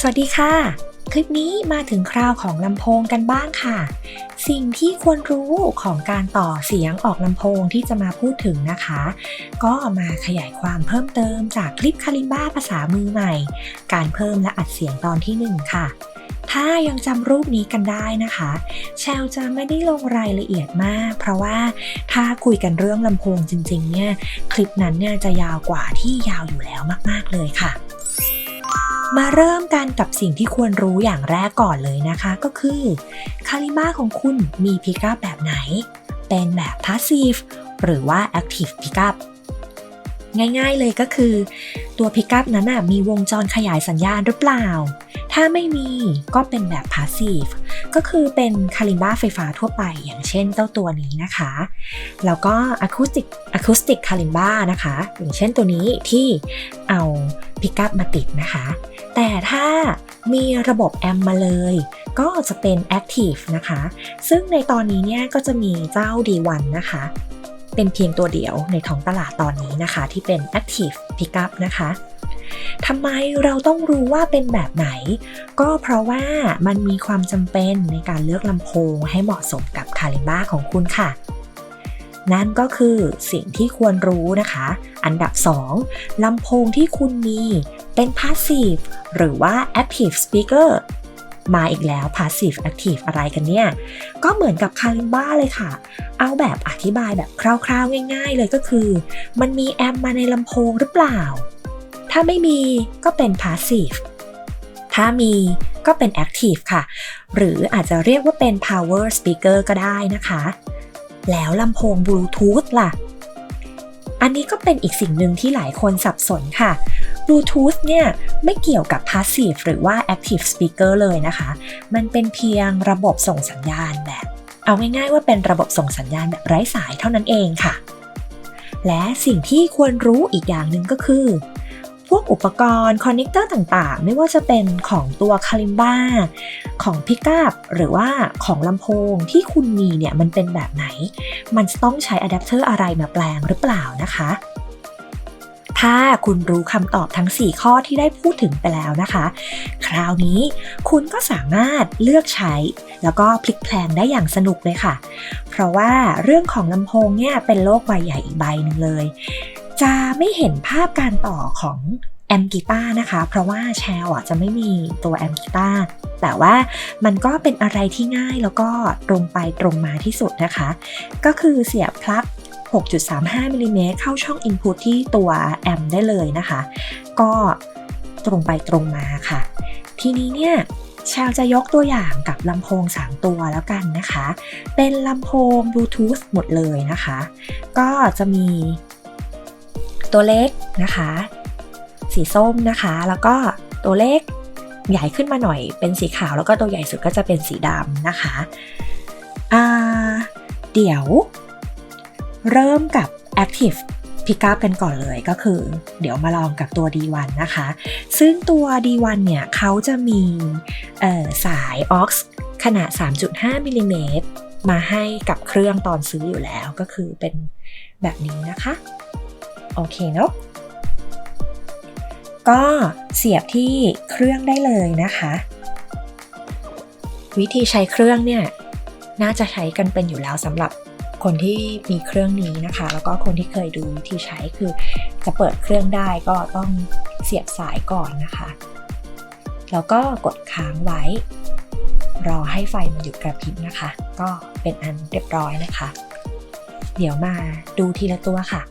วัสดีค่ะคลิปนี้มาถึงคราวของลำโพงกันบ้างค่ะสิ่งที่ควรรู้ของการต่อเสียงออกลำโพงที่จะมาพูดถึงนะคะก็มาขยายความเพิ่มเติมจากคลิปคาลิมบ้าภาษามือใหม่การเพิ่มและอัดเสียงตอนที่1ค่ะถ้ายังจำรูปนี้กันได้นะคะแชลจะไม่ได้ลงรายละเอียดมากเพราะว่าถ้าคุยกันเรื่องลำโพงจริงๆเนี่ยคลิปนั้นเนี่ยจะยาวกว่าที่ยาวอยู่แล้วมากๆเลยค่ะมาเริ่มกันกับสิ่งที่ควรรู้อย่างแรกก่อนเลยนะคะก็คือคาลิมบ้าของคุณมีพิกอัพแบบไหนเป็นแบบ Passive หรือว่า Active Pickup ง่ายๆเลยก็คือตัวพิกอัพนั้นมีวงจรขยายสัญญาณหรือเปล่าถ้าไม่มีก็เป็นแบบ Passive ก็คือเป็นคาลิมบ้าไฟฟ้าทั่วไปอย่างเช่นเจ้าตัวนี้นะคะแล้วก็ Acoustic คาลิมบ้านะคะอย่างเช่นตัวนี้ที่เอาพิกอัพมาติดนะคะแต่ถ้ามีระบบแอมมาเลยก็จะเป็น Active นะคะซึ่งในตอนนี้เนี่ยก็จะมีเจ้า D1 นะคะเป็นเพียงตัวเดียวในท้องตลาดตอนนี้นะคะที่เป็น Active Pickup นะคะทำไมเราต้องรู้ว่าเป็นแบบไหนก็เพราะว่ามันมีความจำเป็นในการเลือกลำโพงให้เหมาะสมกับคาลิมบ้าของคุณค่ะนั่นก็คือสิ่งที่ควรรู้นะคะอันดับ2ลำโพงที่คุณมีเป็น Passive หรือว่า Active Speaker มาอีกแล้ว Passive Active อะไรกันเนี่ยก็เหมือนกับคาลิมบ้าเลยค่ะเอาแบบอธิบายแบบคร่าวๆง่ายๆเลยก็คือมันมีแอมป์มาในลำโพงหรือเปล่าถ้าไม่มีก็เป็น Passive ถ้ามีก็เป็น Active ค่ะหรืออาจจะเรียกว่าเป็น Power Speaker ก็ได้นะคะแล้วลำโพง Bluetooth ล่ะอันนี้ก็เป็นอีกสิ่งหนึ่งที่หลายคนสับสนค่ะ Bluetooth เนี่ยไม่เกี่ยวกับ Passive หรือว่า Active Speaker เลยนะคะมันเป็นเพียงระบบส่งสัญญาณแบบเอาง่ายๆว่าเป็นระบบส่งสัญญาณแบบไร้สายเท่านั้นเองค่ะและสิ่งที่ควรรู้อีกอย่างหนึ่งก็คือพวกอุปกรณ์คอนเนคเตอร์ต่างๆไม่ว่าจะเป็นของตัวคาลิมบ้าของพิกอัพหรือว่าของลำโพงที่คุณมีเนี่ยมันเป็นแบบไหนมันจะต้องใช้อะแดปเตอร์อะไรมาแปลงหรือเปล่านะคะถ้าคุณรู้คำตอบทั้ง4ข้อที่ได้พูดถึงไปแล้วนะคะคราวนี้คุณก็สามารถเลือกใช้แล้วก็พลิกแพลงได้อย่างสนุกเลยค่ะเพราะว่าเรื่องของลำโพงเนี่ยเป็นโลกใบใหญ่อีกใบหนึ่งเลยจะไม่เห็นภาพการต่อของแอมป์กีตาร์นะคะเพราะว่าแชลจะไม่มีตัวแอมป์กีตาร์แต่ว่ามันก็เป็นอะไรที่ง่ายแล้วก็ตรงไปตรงมาที่สุดนะคะก็คือเสียบปลั๊ก6.35 มิลลิเมตรเข้าช่อง Input ที่ตัวแอมป์ได้เลยนะคะก็ตรงไปตรงมาค่ะทีนี้เนี่ยแชลจะยกตัวอย่างกับลำโพง3ตัวแล้วกันนะคะเป็นลำโพง Bluetooth หมดเลยนะคะก็จะมีตัวเล็กนะคะสีส้มนะคะแล้วก็ตัวเล็กใหญ่ขึ้นมาหน่อยเป็นสีขาวแล้วก็ตัวใหญ่สุดก็จะเป็นสีดำนะคะเดี๋ยวเริ่มกับ Active Pickup กันก่อนเลยก็คือเดี๋ยวมาลองกับตัว D1 นะคะซึ่งตัว D1 เนี่ยเขาจะมีสาย aux ขนาด 3.5 มิลลิเมตรมาให้กับเครื่องตอนซื้ออยู่แล้วก็คือเป็นแบบนี้นะคะโอเคเนาะก็เสียบที่เครื่องได้เลยนะคะวิธีใช้เครื่องเนี่ยน่าจะใช้กันเป็นอยู่แล้วสำหรับคนที่มีเครื่องนี้นะคะแล้วก็คนที่เคยดูวิธีใช้คือจะเปิดเครื่องได้ก็ต้องเสียบสายก่อนนะคะแล้วก็กดค้างไว้รอให้ไฟมันหยุดกระพริบนะคะก็เป็นอันเรียบร้อยนะคะเดี๋ยวมาดูทีละตัวค่ะ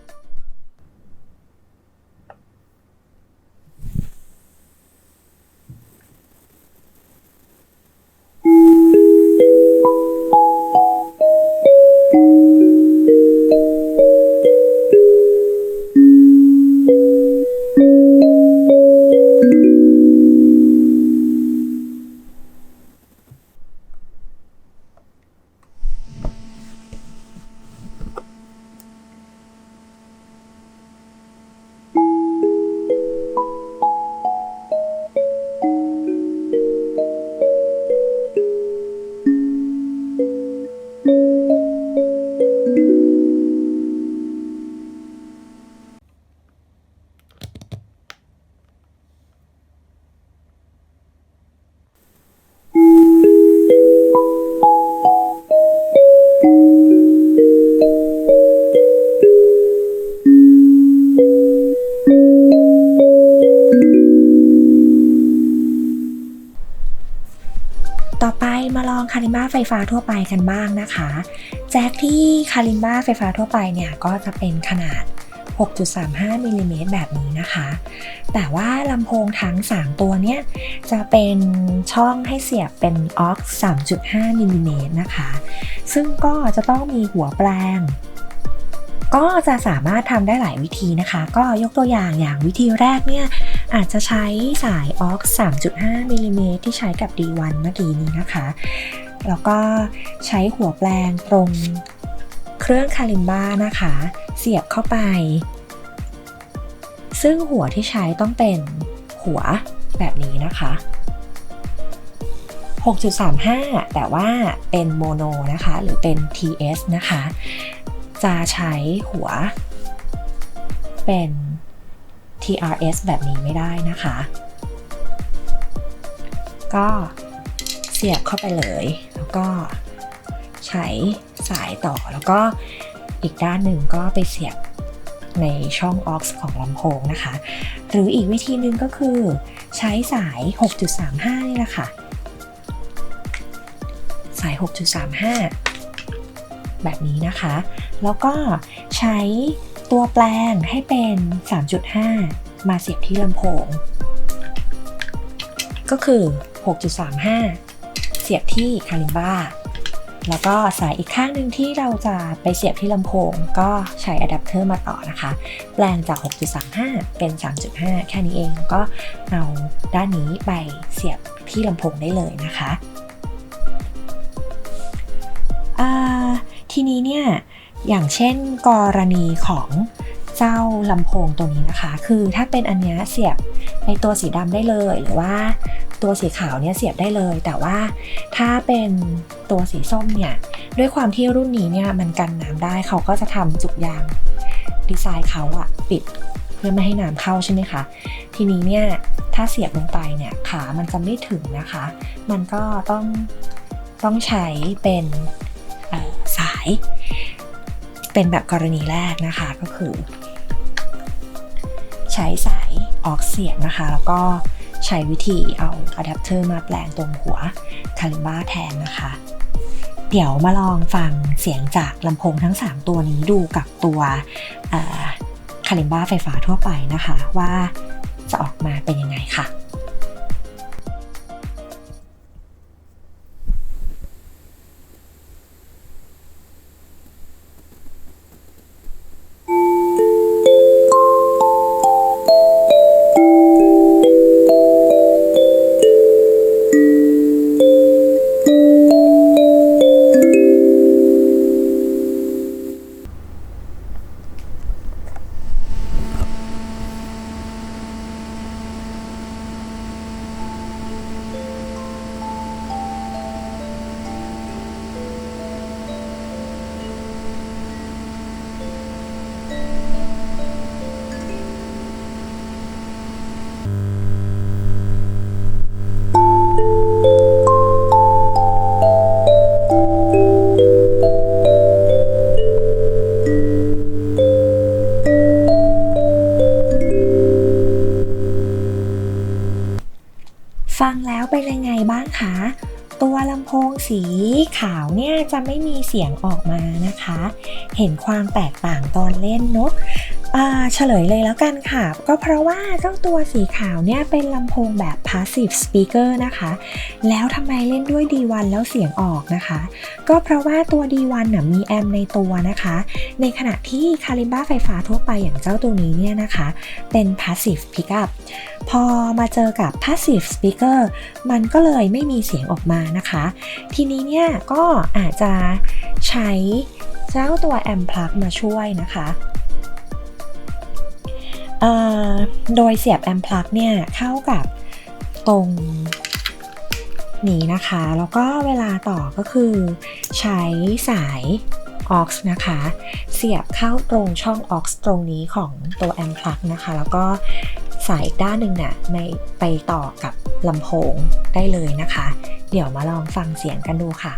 ไฟฟ้าทั่วไปกันบ้างนะคะแจ็คที่คาลิมบ้าไฟฟ้าทั่วไปเนี่ยก็จะเป็นขนาด 6.35 มิลลิเมตรแบบนี้นะคะแต่ว่าลำโพงทั้ง3ตัวเนี่ยจะเป็นช่องให้เสียบเป็น aux 3.5 มิลลิเมตรนะคะซึ่งก็จะต้องมีหัวแปลงก็จะสามารถทำได้หลายวิธีนะคะก็ยกตัวอย่างวิธีแรกเนี่ยอาจจะใช้สาย aux 3.5 มิลลิเมตรที่ใช้กับ D1 เมื่อกี้นี้นะคะแล้วก็ใช้หัวแปลงตรงเครื่องคาลิมบ้านะคะเสียบเข้าไปซึ่งหัวที่ใช้ต้องเป็นหัวแบบนี้นะคะ 6.35 แต่ว่าเป็นโมโนนะคะหรือเป็น TS นะคะจะใช้หัวเป็น TRS แบบนี้ไม่ได้นะคะก็เสียบเข้าไปเลยแล้วก็ใช้สายต่อแล้วก็อีกด้านหนึ่งก็ไปเสียบในช่อง aux ของลำโพงนะคะหรืออีกวิธีหนึ่งก็คือใช้สาย 6.35 นี่แหละค่ะสาย 6.35 แบบนี้นะคะแล้วก็ใช้ตัวแปลงให้เป็น 3.5 มาเสียบที่ลำโพงก็คือ 6.35 เสียบที่คาลิมบ้าแล้วก็สายอีกข้างหนึ่งที่เราจะไปเสียบที่ลำโพงก็ใช้อะแดปเตอร์มาต่อนะคะแปลงจาก 6.35 เป็น 3.5 แค่นี้เองแล้วก็เอาด้านนี้ไปเสียบที่ลำโพงได้เลยนะคะทีนี้เนี่ยอย่างเช่นกรณีของเจ้าลำโพงตัวนี้นะคะคือถ้าเป็นอันนี้เสียบในตัวสีดำได้เลยหรือว่าตัวสีขาวเนี่ยเสียบได้เลยแต่ว่าถ้าเป็นตัวสีส้มเนี่ยด้วยความที่รุ่นนี้เนี่ยมันกันน้ำได้เขาก็จะทำจุกยางดีไซน์เขาอะปิดเพื่อไม่ให้น้ำเข้าใช่ไหมคะทีนี้เนี่ยถ้าเสียบลงไปเนี่ยขามันจะไม่ถึงนะคะมันก็ต้องใช้เป็นสายเป็นแบบกรณีแรกนะคะก็คือใช้สายออกเสียบนะคะแล้วก็ใช้วิธีเอาอะแดปเตอร์มาแปลงตรงหัวคาลิมบ้าแทนนะคะเดี๋ยวมาลองฟังเสียงจากลำโพงทั้ง3ตัวนี้ดูกับตัวคาลิมบ้าไฟฟ้าทั่วไปนะคะว่าจะออกมาเป็นยังไงค่ะฟังแล้วเป็นยังไงบ้างคะตัวลำโพงสีขาวเนี่ยจะไม่มีเสียงออกมานะคะเห็นความแตกต่างตอนเล่นเนาะเฉลยเลยแล้วกันค่ะก็เพราะว่าเจ้าตัวสีขาวเนี่ยเป็นลำโพงแบบ passive speaker นะคะแล้วทำไมเล่นด้วย D1 แล้วเสียงออกนะคะก็เพราะว่าตัว D1 น่ะมีแอมป์ในตัวนะคะในขณะที่คาลิมบ้าไฟฟ้าทั่วไปอย่างเจ้าตัวนี้เนี่ยนะคะเป็น passive pickup พอมาเจอกับ passive speaker มันก็เลยไม่มีเสียงออกมานะคะทีนี้เนี่ยก็อาจจะใช้เจ้าตัว amp plug มาช่วยนะคะโดยเสียบ amp plug เนี่ยเข้ากับตรงนี้นะคะแล้วก็เวลาต่อก็คือใช้สาย aux นะคะเสียบเข้าตรงช่อง aux ตรงนี้ของตัว amp plug นะคะแล้วก็สายอีกด้านหนึ่งเนี่ยไปต่อกับลำโพงได้เลยนะคะเดี๋ยวมาลองฟังเสียงกันดูค่ะ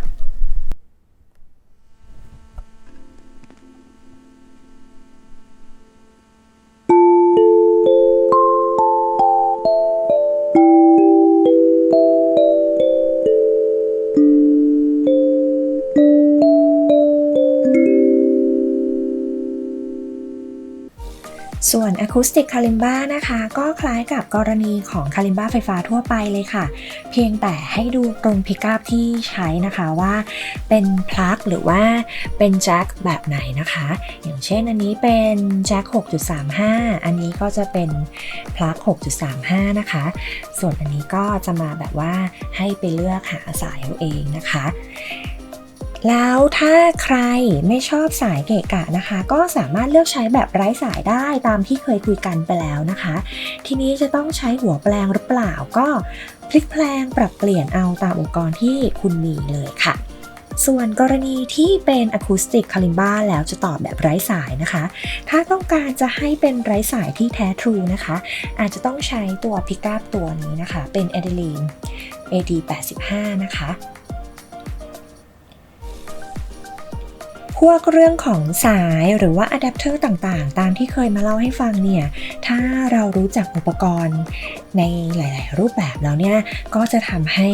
Acoustic Kalimba นะคะก็คล้ายกับกรณีของ Kalimba ไฟฟ้าทั่วไปเลยค่ะเพียงแต่ให้ดูตรงพิกอัพที่ใช้นะคะว่าเป็นพลั๊กหรือว่าเป็นแจ็คแบบไหนนะคะอย่างเช่นอันนี้เป็นแจ็ค 6.35 อันนี้ก็จะเป็นพลั๊ก 6.35 นะคะส่วนอันนี้ก็จะมาแบบว่าให้ไปเลือกหาสายเอาเองนะคะแล้วถ้าใครไม่ชอบสายเกะกะนะคะก็สามารถเลือกใช้แบบไร้สายได้ตามที่เคยคุยกันไปแล้วนะคะทีนี้จะต้องใช้หัวแปลงหรือเปล่าก็พลิกแปลงปรับเปลี่ยนเอาตามอุปกรณ์ที่คุณมีเลยค่ะส่วนกรณีที่เป็น Acoustic Kalimba แล้วจะตอบแบบไร้สายนะคะถ้าต้องการจะให้เป็นไร้สายที่แท้ทรูนะคะอาจจะต้องใช้ตัวพิกอัพตัวนี้นะคะเป็น Adeline AD85 นะคะพวกเรื่องของสายหรือว่าอะแดปเตอร์ต่างๆตามที่เคยมาเล่าให้ฟังเนี่ยถ้าเรารู้จักอุปกรณ์ในหลายๆรูปแบบแล้วเนี่ยก็จะทำให้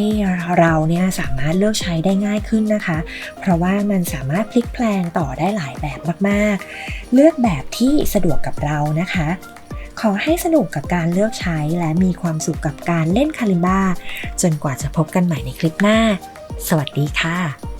เราเนี่ยสามารถเลือกใช้ได้ง่ายขึ้นนะคะเพราะว่ามันสามารถพลิกแปลงต่อได้หลายแบบมากๆเลือกแบบที่สะดวกกับเรานะคะขอให้สนุกกับการเลือกใช้และมีความสุขกับการเล่นคาลิมบ้าจนกว่าจะพบกันใหม่ในคลิปหน้าสวัสดีค่ะ